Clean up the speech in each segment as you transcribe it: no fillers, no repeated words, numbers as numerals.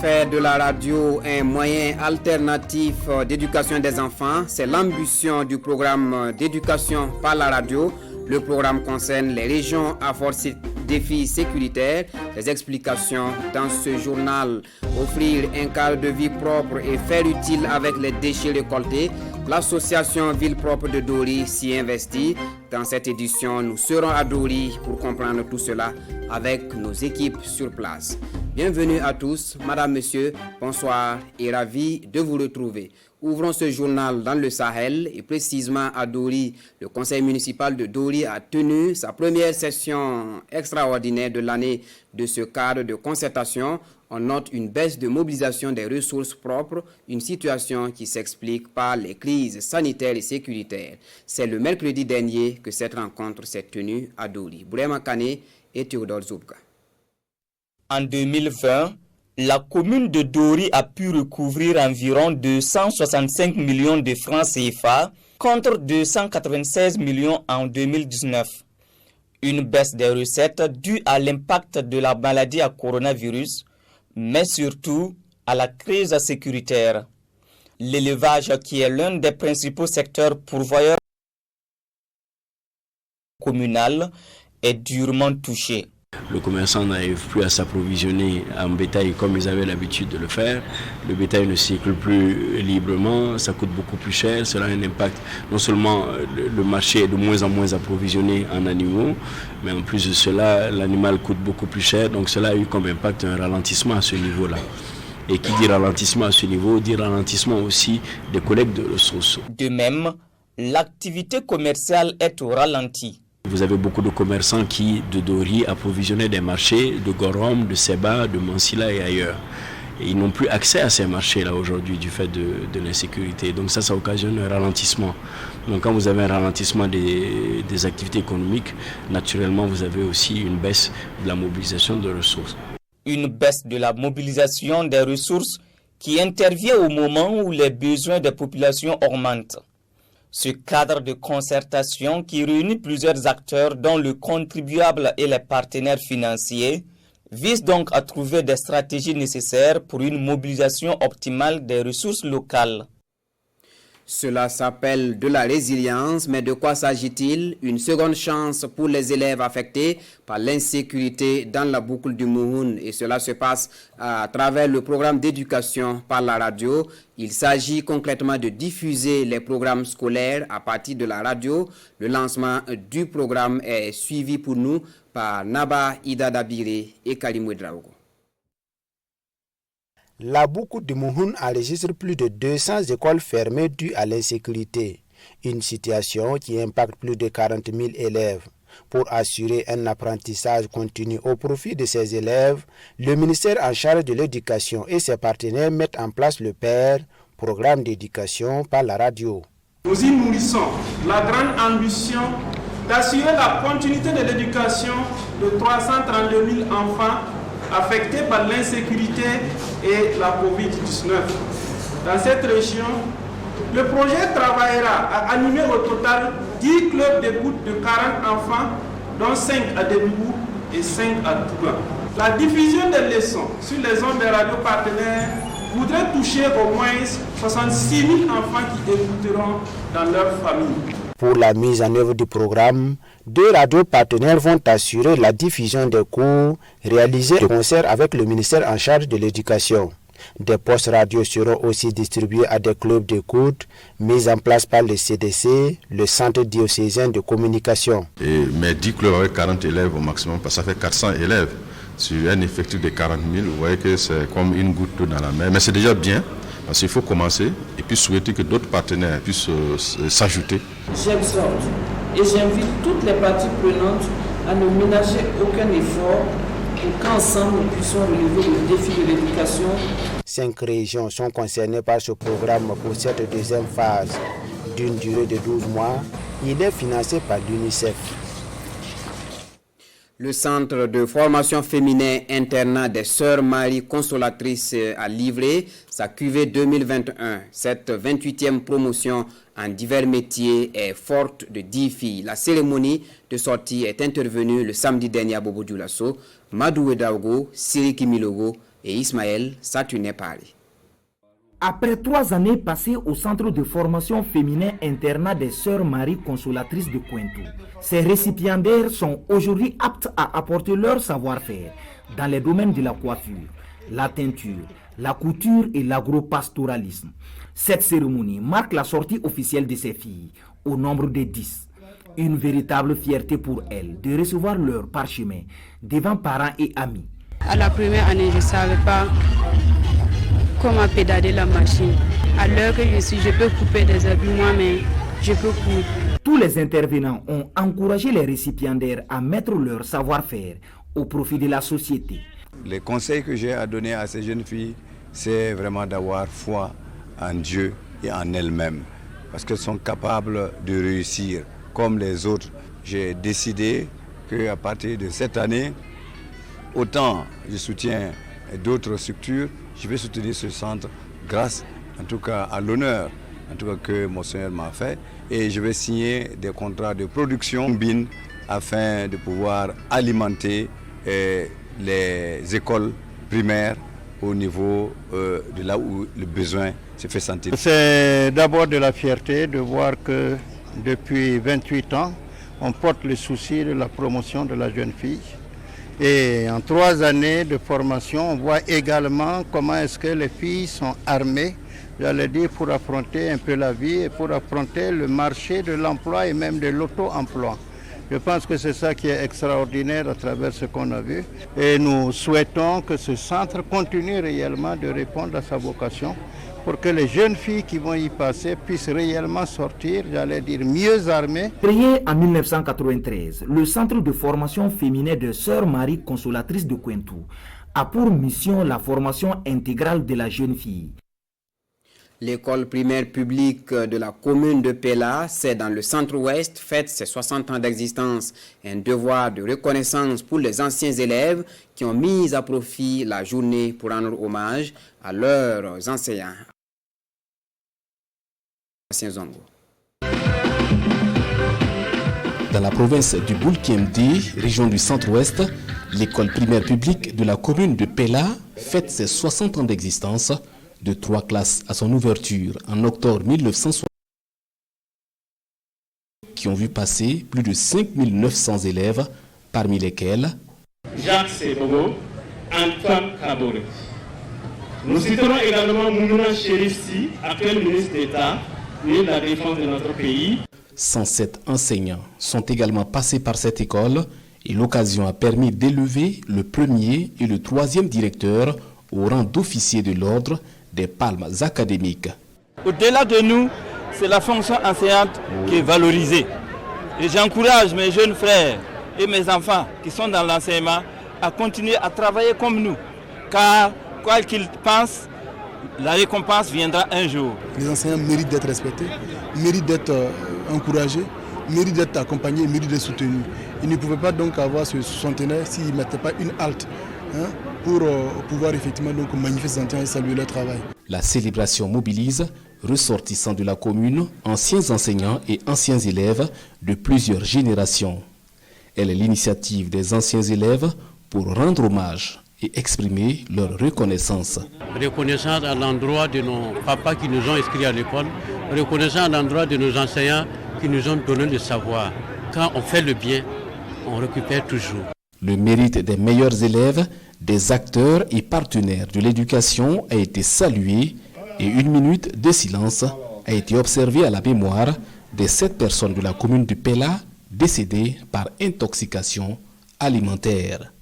Faire de la radio un moyen alternatif d'éducation des enfants, c'est l'ambition du programme d'éducation par la radio. Le programme concerne les régions à forts défis sécuritaires. Les explications dans ce journal. Offrir un cadre de vie propre et faire utile avec les déchets récoltés. L'association Ville Propre de Dori s'y investit. Dans cette édition, nous serons à Dori pour comprendre tout cela avec nos équipes sur place. Bienvenue à tous, madame, monsieur, bonsoir et ravi de vous retrouver. Ouvrons ce journal dans le Sahel et précisément à Dori. Le conseil municipal de Dori a tenu sa première session extraordinaire de l'année de ce cadre de concertation. On note une baisse de mobilisation des ressources propres, une situation qui s'explique par les crises sanitaires et sécuritaires. C'est le mercredi dernier que cette rencontre s'est tenue à Dori. Bourema Kane et Théodore Zoubka. En 2020, la commune de Dori a pu recouvrir environ 265 millions de francs CFA contre 296 millions en 2019. Une baisse des recettes due à l'impact de la maladie à coronavirus, mais surtout à la crise sécuritaire. L'élevage, qui est l'un des principaux secteurs pourvoyeurs communal, est durement touché. Le commerçant n'arrive plus à s'approvisionner en bétail comme ils avaient l'habitude de le faire. Le bétail ne circule plus librement, ça coûte beaucoup plus cher. Cela a un impact. Non seulement le marché est de moins en moins approvisionné en animaux, mais en plus de cela, l'animal coûte beaucoup plus cher. Donc cela a eu comme impact un ralentissement à ce niveau-là. Et qui dit ralentissement à ce niveau, dit ralentissement aussi des collectes de ressources. De même, l'activité commerciale est au ralenti. Vous avez beaucoup de commerçants de Dori, approvisionnaient des marchés de Gorom, de Seba, de Mansilla et ailleurs. Et ils n'ont plus accès à ces marchés-là aujourd'hui du fait de l'insécurité. Donc ça occasionne un ralentissement. Donc quand vous avez un ralentissement des activités économiques, naturellement vous avez aussi une baisse de la mobilisation de ressources. Une baisse de la mobilisation des ressources qui intervient au moment où les besoins des populations augmentent. Ce cadre de concertation qui réunit plusieurs acteurs dont le contribuable et les partenaires financiers vise donc à trouver des stratégies nécessaires pour une mobilisation optimale des ressources locales. Cela s'appelle de la résilience, mais de quoi s'agit-il? Une seconde chance pour les élèves affectés par l'insécurité dans la boucle du Mouhoun. Et cela se passe à travers le programme d'éducation par la radio. Il s'agit concrètement de diffuser les programmes scolaires à partir de la radio. Le lancement du programme est suivi pour nous par Naba Ida Dabire et Karim Ouedraogo. La boucle de Mouhoun enregistre plus de 200 écoles fermées dues à l'insécurité, une situation qui impacte plus de 40 000 élèves. Pour assurer un apprentissage continu au profit de ces élèves, le ministère en charge de l'éducation et ses partenaires mettent en place le PER, programme d'éducation par la radio. Nous y nourrissons la grande ambition d'assurer la continuité de l'éducation de 332 000 enfants affectés par l'insécurité et la COVID-19. Dans cette région, le projet travaillera à animer au total 10 clubs d'écoute de 40 enfants, dont 5 à Débibou et 5 à Touba. La diffusion des leçons sur les ondes des radios partenaires voudrait toucher au moins 66 000 enfants qui écouteront dans leur famille. Pour la mise en œuvre du programme, 2 radios partenaires vont assurer la diffusion des cours réalisés de concert avec le ministère en charge de l'éducation. Des postes radio seront aussi distribués à des clubs d'écoute mis en place par le CDC, le Centre diocésain de communication. Mais 10 clubs avec 40 élèves au maximum, parce que ça fait 400 élèves sur un effectif de 40 000. Vous voyez que c'est comme une goutte d'eau dans la mer, mais c'est déjà bien. Parce qu'il faut commencer et puis souhaiter que d'autres partenaires puissent s'ajouter. J'exhorte et j'invite toutes les parties prenantes à ne ménager aucun effort pour qu'ensemble nous puissions relever le défi de l'éducation. 5 régions sont concernées par ce programme pour cette deuxième phase. D'une durée de 12 mois, il est financé par l'UNICEF. Le centre de formation féminin internat des Sœurs Marie Consolatrices a livré sa cuvée 2021. Cette 28e promotion en divers métiers est forte de 10 filles. La cérémonie de sortie est intervenue le samedi dernier à Bobo Dioulasso. Madou Edaugo, Siriki Milogo et Ismaël Saturné Paris. Après 3 années passées au centre de formation féminin internat des Sœurs Marie Consolatrices de Cointou, ces récipiendaires sont aujourd'hui aptes à apporter leur savoir-faire dans les domaines de la coiffure, la teinture, la couture et l'agropastoralisme. Cette cérémonie marque la sortie officielle de ces filles, au nombre de 10. Une véritable fierté pour elles de recevoir leur parchemin devant parents et amis. À la première année, je ne savais pas comment pédaler la machine. À l'heure que je peux couper des habits moi-même, je peux coudre. Tous les intervenants ont encouragé les récipiendaires à mettre leur savoir-faire au profit de la société. Les conseils que j'ai à donner à ces jeunes filles, c'est vraiment d'avoir foi en Dieu et en elles-mêmes, parce qu'elles sont capables de réussir comme les autres. J'ai décidé qu'à partir de cette année, autant je soutiens d'autres structures, je vais soutenir ce centre grâce en tout cas à l'honneur que mon Seigneur m'a fait, et je vais signer des contrats de production BIN afin de pouvoir alimenter les écoles primaires au niveau de là où le besoin se fait sentir. C'est d'abord de la fierté de voir que depuis 28 ans, on porte le souci de la promotion de la jeune fille. Et en 3 années de formation, on voit également comment est-ce que les filles sont armées, j'allais dire, pour affronter un peu la vie et pour affronter le marché de l'emploi et même de l'auto-emploi. Je pense que c'est ça qui est extraordinaire à travers ce qu'on a vu. Et nous souhaitons que ce centre continue réellement de répondre à sa vocation pour que les jeunes filles qui vont y passer puissent réellement sortir, j'allais dire, mieux armées. Créé en 1993, le centre de formation féminin de Sœurs Marie Consolatrices de Cointou a pour mission la formation intégrale de la jeune fille. L'école primaire publique de la commune de Pella, c'est dans le centre-ouest, fête ses 60 ans d'existence. Un devoir de reconnaissance pour les anciens élèves qui ont mis à profit la journée pour rendre hommage à leurs enseignants. Dans la province du Boulkemdi, région du centre-ouest, l'école primaire publique de la commune de Pella fête ses 60 ans d'existence, de 3 classes à son ouverture en octobre 1960, qui ont vu passer plus de 5900 élèves, parmi lesquels Jacques Sebogo, Antoine Kaboré. Nous citerons également Moumouna Chérifsi, actuel ministre d'État, ministre de la Défense de notre pays. 107 enseignants sont également passés par cette école et l'occasion a permis d'élever le premier et le troisième directeur au rang d'officier de l'ordre des palmes académiques. Au-delà de nous, c'est la fonction enseignante qui est valorisée. Et j'encourage mes jeunes frères et mes enfants qui sont dans l'enseignement à continuer à travailler comme nous. Car, quoi qu'ils pensent, la récompense viendra un jour. Les enseignants méritent d'être respectés, méritent d'être encouragés, méritent d'être accompagnés, méritent d'être soutenus. Ils ne pouvaient pas donc avoir ce centenaire s'ils ne mettaient pas une halte pour pouvoir effectivement donc manifester et saluer leur travail. La célébration mobilise ressortissants de la commune, anciens enseignants et anciens élèves de plusieurs générations. Elle est l'initiative des anciens élèves pour rendre hommage et exprimer leur reconnaissance. Reconnaissance à l'endroit de nos papas qui nous ont inscrits à l'école, reconnaissance à l'endroit de nos enseignants qui nous ont donné le savoir. Quand on fait le bien, on récupère toujours. Le mérite des meilleurs élèves, des acteurs et partenaires de l'éducation a été salué et 1 minute de silence a été observée à la mémoire des 7 personnes de la commune de Pella décédées par intoxication alimentaire.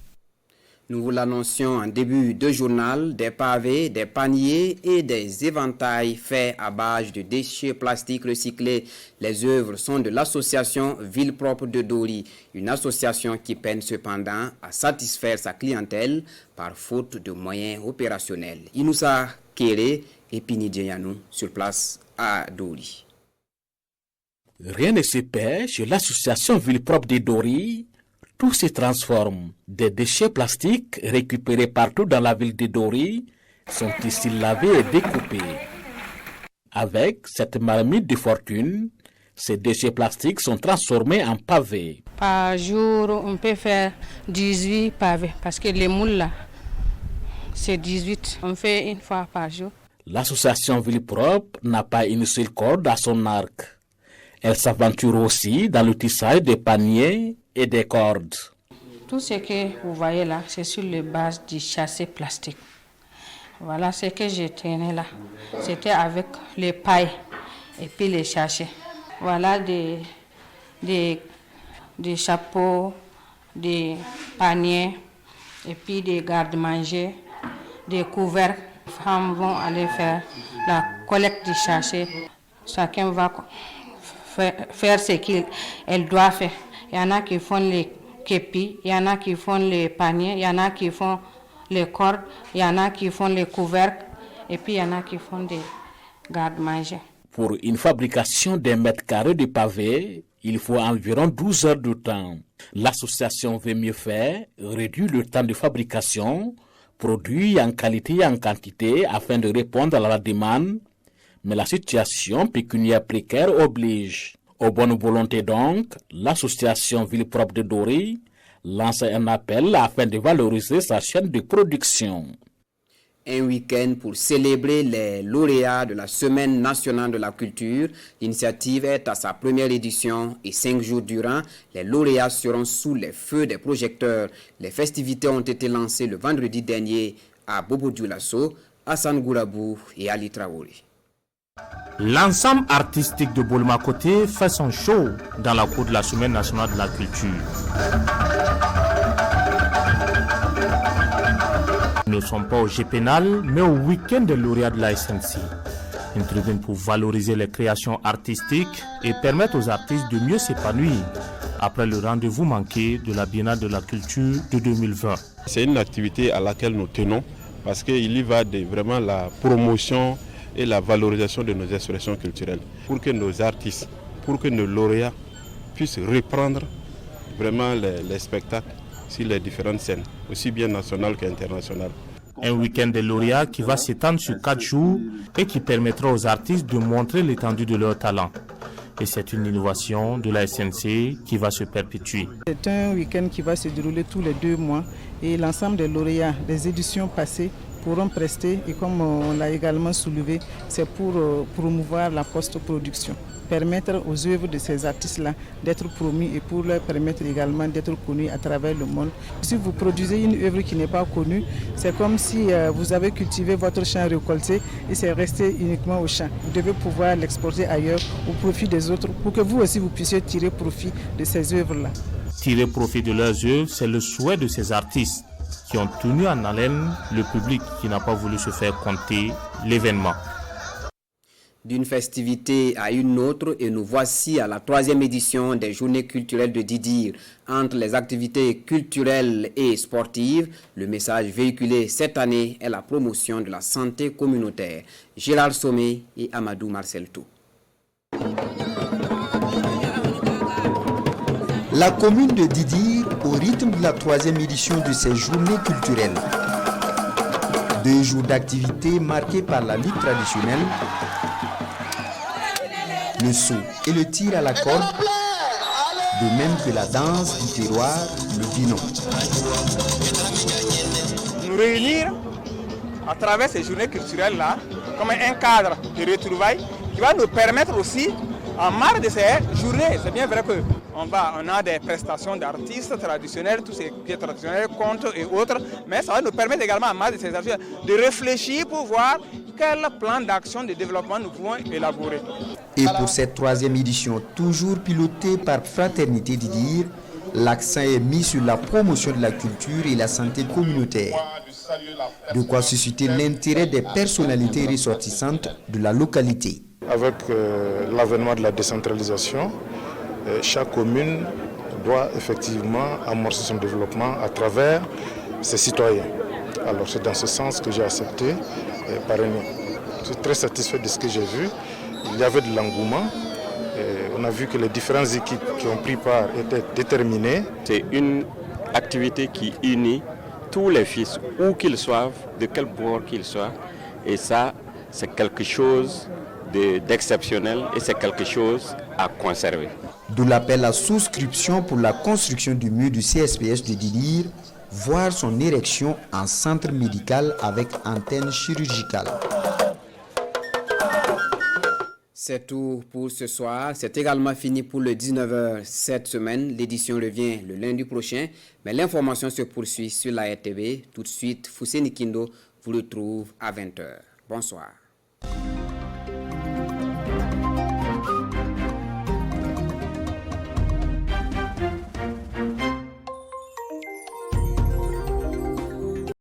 Nous vous l'annoncions en début de journal, des pavés, des paniers et des éventails faits à base de déchets plastiques recyclés. Les œuvres sont de l'association Ville Propre de Dori, une association qui peine cependant à satisfaire sa clientèle par faute de moyens opérationnels. Inoussa Kéré et Pini Djeyanou sur place à Dori. Rien ne se perd chez l'association Ville Propre de Dori. Tout se transforme. Des déchets plastiques récupérés partout dans la ville de Dori sont ici lavés et découpés. Avec cette marmite de fortune, ces déchets plastiques sont transformés en pavés. Par jour, on peut faire 18 pavés parce que les moules là, C'est 18. On fait une fois par jour. L'association Ville Propre n'a pas une seule corde à son arc. Elle s'aventure aussi dans le tissage des paniers et des cordes. Tout ce que vous voyez là, c'est sur la base du châssis plastique. Voilà ce que je tenais là. C'était avec les pailles et puis les sachets. Voilà des chapeaux, des paniers et puis des garde-manger, des couverts. Les femmes vont aller faire la collecte du sachet. Chacun va faire ce qu'elle doit faire. Il y en a qui font les képis, il y en a qui font les paniers, il y en a qui font les cordes, il y en a qui font les couvercles et puis il y en a qui font des garde-manger. Pour une fabrication d'un mètre carré de pavé, il faut environ 12 heures de temps. L'association Veut Mieux Faire réduit le temps de fabrication, produit en qualité et en quantité afin de répondre à la demande, mais la situation pécuniaire précaire oblige. Aux bonnes volontés donc, l'association Ville Propre de Dori lance un appel afin de valoriser sa chaîne de production. Un week-end pour célébrer les lauréats de la Semaine nationale de la culture. L'initiative est à sa première édition et 5 jours durant, les lauréats seront sous les feux des projecteurs. Les festivités ont été lancées le vendredi dernier à Bobo-Dioulasso, Hassan Gourabou et Ali Traoré. L'ensemble artistique de Bolma-Côté fait son show dans la cour de la Semaine nationale de la culture. Nous ne sommes pas au G-Pénal, mais au week-end des lauréats de la SNC. Une tribune pour valoriser les créations artistiques et permettre aux artistes de mieux s'épanouir après le rendez-vous manqué de la Biennale de la culture de 2020. C'est une activité à laquelle nous tenons parce qu'il y va de vraiment la promotion et la valorisation de nos expressions culturelles pour que nos artistes, pour que nos lauréats puissent reprendre vraiment les spectacles sur les différentes scènes, aussi bien nationales qu'internationales. Un week-end des lauréats qui va s'étendre sur 4 jours et qui permettra aux artistes de montrer l'étendue de leur talent. Et c'est une innovation de la SNC qui va se perpétuer. C'est un week-end qui va se dérouler tous les 2 mois et l'ensemble des lauréats des éditions passées pourront prester et comme on l'a également soulevé, c'est pour promouvoir la post-production, permettre aux œuvres de ces artistes-là d'être promus et pour leur permettre également d'être connus à travers le monde. Si vous produisez une œuvre qui n'est pas connue, c'est comme si vous avez cultivé votre champ récolté et c'est resté uniquement au champ. Vous devez pouvoir l'exporter ailleurs au profit des autres pour que vous aussi vous puissiez tirer profit de ces œuvres-là. Tirer profit de leurs œuvres, c'est le souhait de ces artistes qui ont tenu en haleine le public qui n'a pas voulu se faire compter l'événement. D'une festivité à une autre et nous voici à la 3e édition des Journées culturelles de Didir. Entre les activités culturelles et sportives, le message véhiculé cette année est la promotion de la santé communautaire. Gérard Sommet et Amadou Marcelto. La commune de Didir au rythme de la 3e édition de ces journées culturelles. 2 jours d'activité marqués par la lutte traditionnelle, le saut et le tir à la corde, de même que la danse du terroir, le guinon. Nous réunir à travers ces journées culturelles-là comme un cadre de retrouvailles qui va nous permettre aussi, en marge de ces journées, c'est bien vrai qu'on a des prestations d'artistes traditionnels, tous ces pieds traditionnels, contes et autres, mais ça va nous permettre également, en marge de ces artistes, de réfléchir pour voir quel plan d'action de développement nous pouvons élaborer. Et pour cette 3e édition, toujours pilotée par Fraternité Didir, l'accent est mis sur la promotion de la culture et la santé communautaire. De quoi susciter l'intérêt des personnalités ressortissantes de la localité. Avec l'avènement de la décentralisation, chaque commune doit effectivement amorcer son développement à travers ses citoyens. Alors c'est dans ce sens que j'ai accepté parrainer. Je suis très satisfait de ce que j'ai vu. Il y avait de l'engouement. On a vu que les différentes équipes qui ont pris part étaient déterminées. C'est une activité qui unit tous les fils, où qu'ils soient, de quel bord qu'ils soient. Et ça, c'est quelque chose d'exceptionnel et c'est quelque chose à conserver. D'où l'appel à souscription pour la construction du mur du CSPS de Didir, voire son érection en centre médical avec antenne chirurgicale. C'est tout pour ce soir. C'est également fini pour le 19h cette semaine. L'édition revient le lundi prochain. Mais l'information se poursuit sur la RTV. Tout de suite, Foussé Nikindo vous retrouve à 20h. Bonsoir.